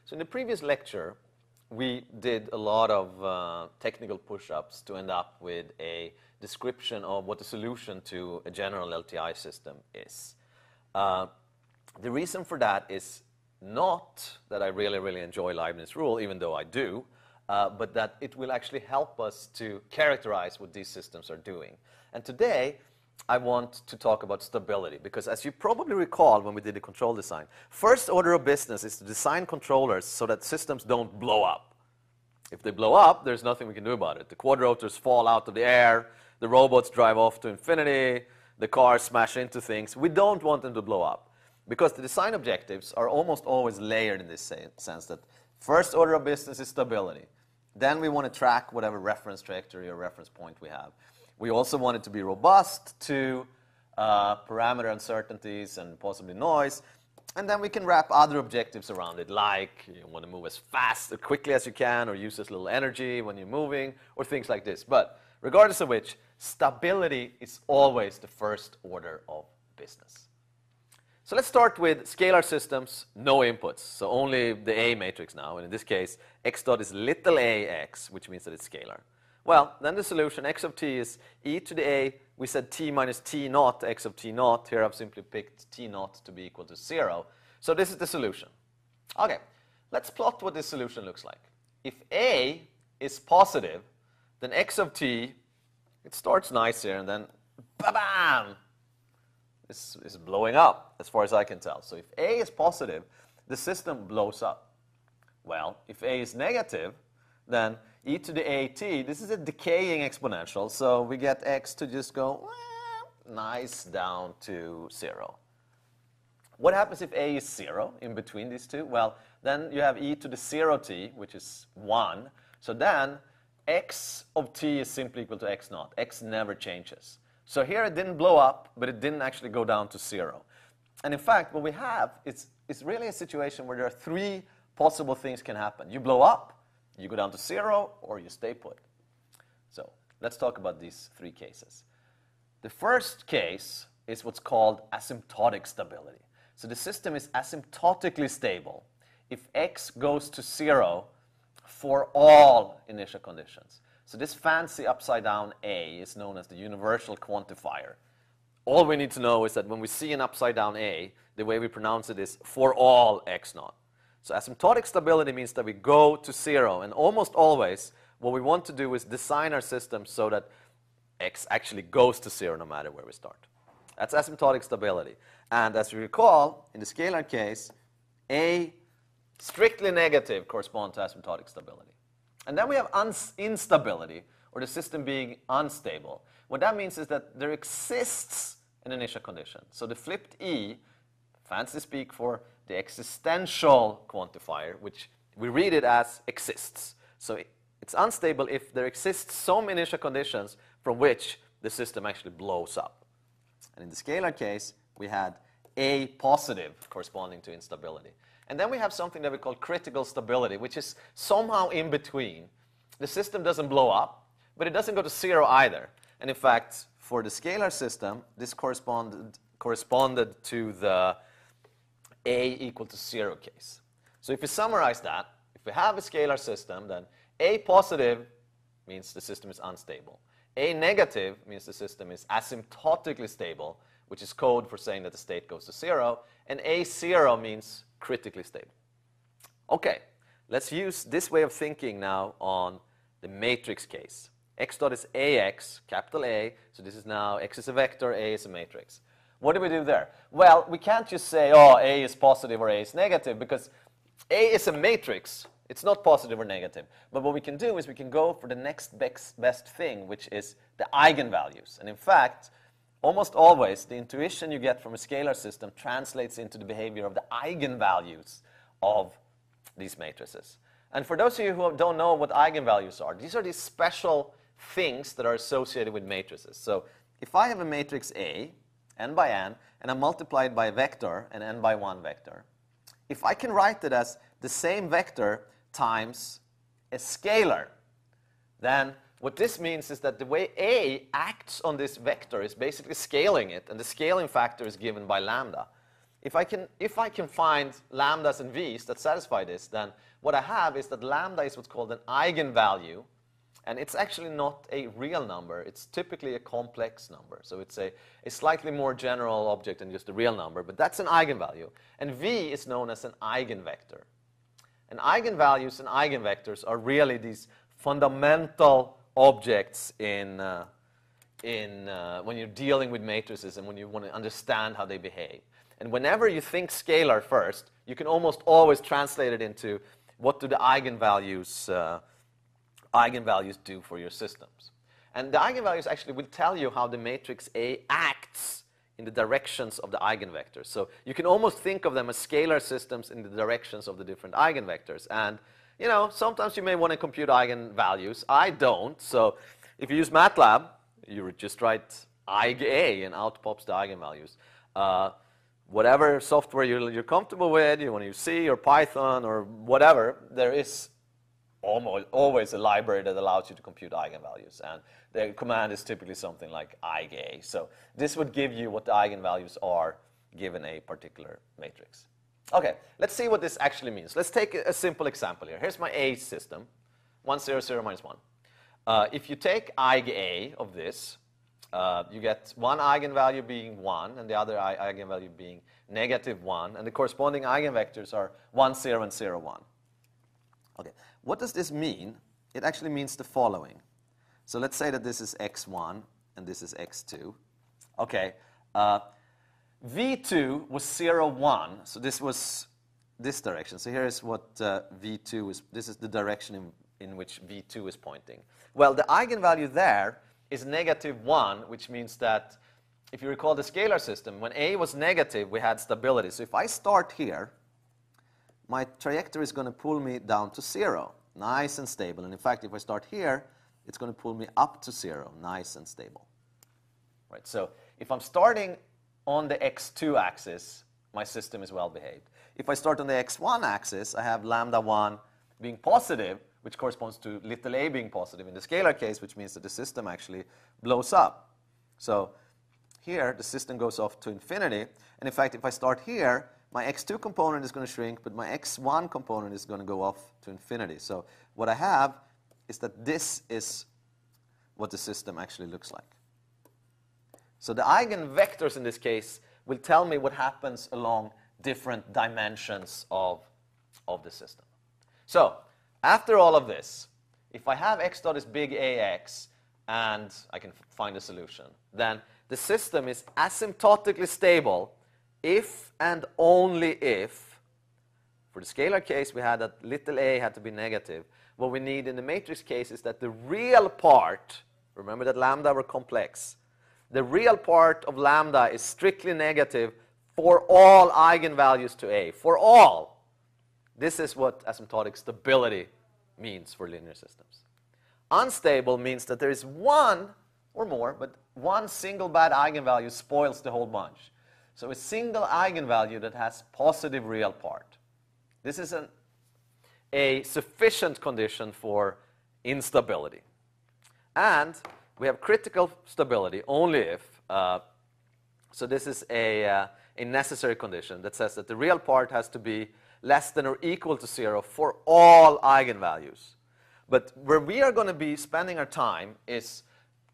So in the previous lecture, we did a lot of technical push-ups to end up with a description of what the solution to a general LTI system is. The reason for that is not that I really enjoy Leibniz rule, even though I do, but that it will actually help us to characterize what these systems are doing. And today, I want to talk about stability, because as you probably recall when we did the control design, first order of business is to design controllers so that systems don't blow up. If they blow up, there's nothing we can do about it. The quadrotors fall out of the air, the robots drive off to infinity, the cars smash into things. We don't want them to blow up, because the design objectives are almost always layered in this sense that first order of business is stability. Then we want to track whatever reference trajectory or reference point we have. We also want it to be robust to parameter uncertainties and possibly noise. And then we can wrap other objectives around it, like you want to move as fast or quickly as you can, or use as little energy when you're moving, or things like this. But regardless of which, stability is always the first order of business. So let's start with scalar systems, no inputs, so only the A matrix now. And in this case, x dot is little a x, which means that it's scalar. Well, then the solution, x of t is e to the a. We said t minus t naught, x of t naught. Here I've simply picked t naught to be equal to 0. So this is the solution. Okay, let's plot what this solution looks like. If a is positive, then x of t, it starts nice here, and then ba-bam! This is blowing up, as far as I can tell. So if a is positive, the system blows up. Well, if a is negative, then e to the at, this is a decaying exponential, so we get x to just go nice down to 0. What happens if a is 0 in between these two? Well, then you have e to the 0t, which is 1. So then x of t is simply equal to x naught. X never changes. So here it didn't blow up, but it didn't actually go down to 0. And in fact, what we have is really a situation where there are three possible things can happen. You blow up, you go down to 0, or you stay put. So let's talk about these three cases. The first case is what's called asymptotic stability. So the system is asymptotically stable if x goes to 0 for all initial conditions. So this fancy upside-down A is known as the universal quantifier. All we need to know is that when we see an upside-down A, the way we pronounce it is for all x naught. So asymptotic stability means that we go to 0, and almost always what we want to do is design our system so that x actually goes to 0 no matter where we start. That's asymptotic stability. And as you recall, in the scalar case, A strictly negative corresponds to asymptotic stability. And then we have instability, or the system being unstable. What that means is that there exists an initial condition. So the flipped E, fancy speak for the existential quantifier, which we read it as exists. So it's unstable if there exists some initial conditions from which the system actually blows up. And in the scalar case, we had A positive corresponding to instability. And then we have something that we call critical stability, which is somehow in between. The system doesn't blow up, but it doesn't go to 0 either. And in fact, for the scalar system, this corresponded to the A equal to 0 case. So if we summarize that, if we have a scalar system, then A positive means the system is unstable. A negative means the system is asymptotically stable, which is code for saying that the state goes to 0. And A0 means critically stable. Okay, let's use this way of thinking now on the matrix case. X dot is AX, capital A, so this is now X is a vector, A is a matrix. What do we do there? Well, we can't just say, oh, A is positive or A is negative, because A is a matrix. It's not positive or negative. But what we can do is we can go for the next best thing, which is the eigenvalues. And in fact, almost always, the intuition you get from a scalar system translates into the behavior of the eigenvalues of these matrices. And for those of you who don't know what eigenvalues are, these are these special things that are associated with matrices. So if I have a matrix A, n by n, and I multiply it by a vector, an n by 1 vector, if I can write it as the same vector times a scalar, then what this means is that the way A acts on this vector is basically scaling it, and the scaling factor is given by lambda. if I can find lambdas and v's that satisfy this, then what I have is that lambda is what's called an eigenvalue, and it's actually not a real number. It's typically a complex number. So it's a slightly more general object than just a real number, but that's an eigenvalue. And v is known as an eigenvector. And eigenvalues and eigenvectors are really these fundamental objects in when you're dealing with matrices and when you want to understand how they behave. And whenever you think scalar first, you can almost always translate it into what do the eigenvalues do for your systems. And the eigenvalues actually will tell you how the matrix A acts in the directions of the eigenvectors. So you can almost think of them as scalar systems in the directions of the different eigenvectors. And you know, sometimes you may want to compute eigenvalues. I don't. So if you use MATLAB, you would just write eiga, and out pops the eigenvalues. Whatever software you're comfortable with, you want to use C or Python or whatever, there is almost always a library that allows you to compute eigenvalues. And the command is typically something like eiga. So this would give you what the eigenvalues are given a particular matrix. Okay, let's see what this actually means. Let's take a simple example here. Here's my A system, 1, 0, 0, minus 1. If you take eiga of this, you get one eigenvalue being 1 and the other eigenvalue being -1, and the corresponding eigenvectors are 1, 0, and 0, 1. Okay, what does this mean? It actually means the following. So let's say that this is x1 and this is x2. Okay, v2 was 0, 1, so this was this direction. So here is what v2 is. This is the direction in which v2 is pointing. Well, the eigenvalue there is -1, which means that if you recall the scalar system, when A was negative, we had stability. So if I start here, my trajectory is going to pull me down to 0, nice and stable. And in fact, if I start here, it's going to pull me up to 0, nice and stable. Right? So if I'm starting on the x2 axis, my system is well behaved. If I start on the x1 axis, I have lambda 1 being positive, which corresponds to little a being positive in the scalar case, which means that the system actually blows up. So here, the system goes off to infinity. And in fact, if I start here, my x2 component is going to shrink, but my x1 component is going to go off to infinity. So what I have is that this is what the system actually looks like. So the eigenvectors in this case will tell me what happens along different dimensions of the system. So after all of this, if I have x dot is big AX and I can find a solution, then the system is asymptotically stable if and only if, for the scalar case, we had that little a had to be negative. What we need in the matrix case is that the real part, remember that lambda were complex, the real part of lambda is strictly negative for all eigenvalues to A, for all. This is what asymptotic stability means for linear systems. Unstable means that there is one or more, but one single bad eigenvalue spoils the whole bunch. So a single eigenvalue that has positive real part. This is a sufficient condition for instability. And we have critical stability only if, so this is a necessary condition that says that the real part has to be less than or equal to 0 for all eigenvalues. But where we are going to be spending our time is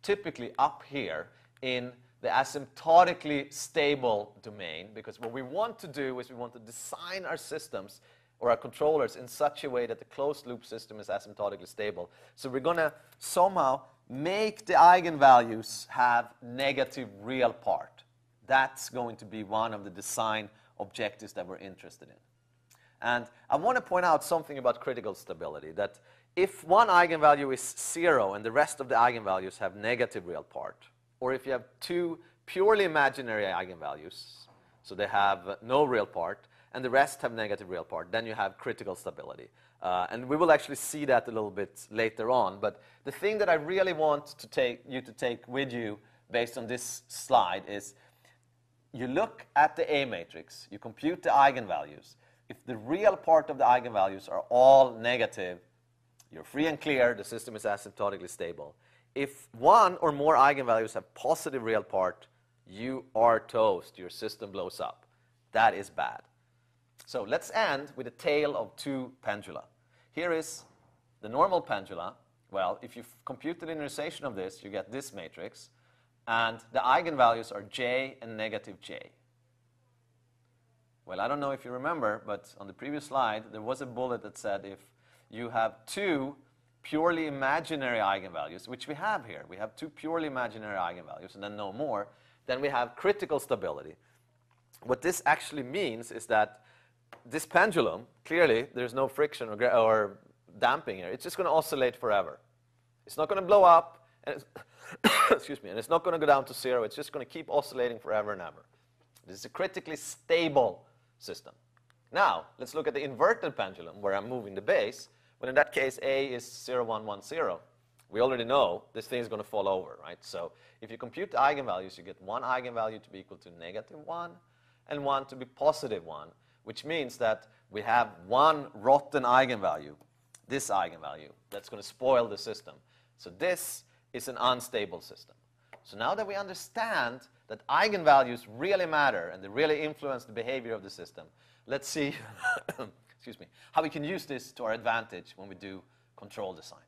typically up here in the asymptotically stable domain, because what we want to do is we want to design our systems or our controllers in such a way that the closed loop system is asymptotically stable. So we're going to somehow make the eigenvalues have negative real part. That's going to be one of the design objectives that we're interested in. And I want to point out something about critical stability, that if one eigenvalue is 0 and the rest of the eigenvalues have negative real part, or if you have two purely imaginary eigenvalues, so they have no real part, and the rest have negative real part, then you have critical stability. And we will actually see that a little bit later on. But the thing that I really want you to take with you based on this slide is you look at the A matrix, you compute the eigenvalues. If the real part of the eigenvalues are all negative, you're free and clear, the system is asymptotically stable. If one or more eigenvalues have positive real part, you are toast, your system blows up. that is bad. So let's end with a tale of two pendula. Here is the normal pendula. Well, if you compute the linearization of this, you get this matrix, and the eigenvalues are j and negative j. Well, I don't know if you remember, but on the previous slide, there was a bullet that said if you have two purely imaginary eigenvalues, which we have here, we have two purely imaginary eigenvalues, and then no more, then we have critical stability. What this actually means is that this pendulum, clearly, there's no friction or damping here. It's just going to oscillate forever. It's not going to blow up, and it's excuse me, and it's not going to go down to zero. It's just going to keep oscillating forever and ever. This is a critically stable system. Now, let's look at the inverted pendulum, where I'm moving the base. But in that case, A is 0, 1, 1, 0. We already know this thing is going to fall over, right? So if you compute the eigenvalues, you get one eigenvalue to be equal to negative 1 and one to be positive 1, which means that we have one rotten eigenvalue, this eigenvalue, that's going to spoil the system. So this is an unstable system. So now that we understand that eigenvalues really matter and they really influence the behavior of the system, let's see excuse me, how we can use this to our advantage when we do control design.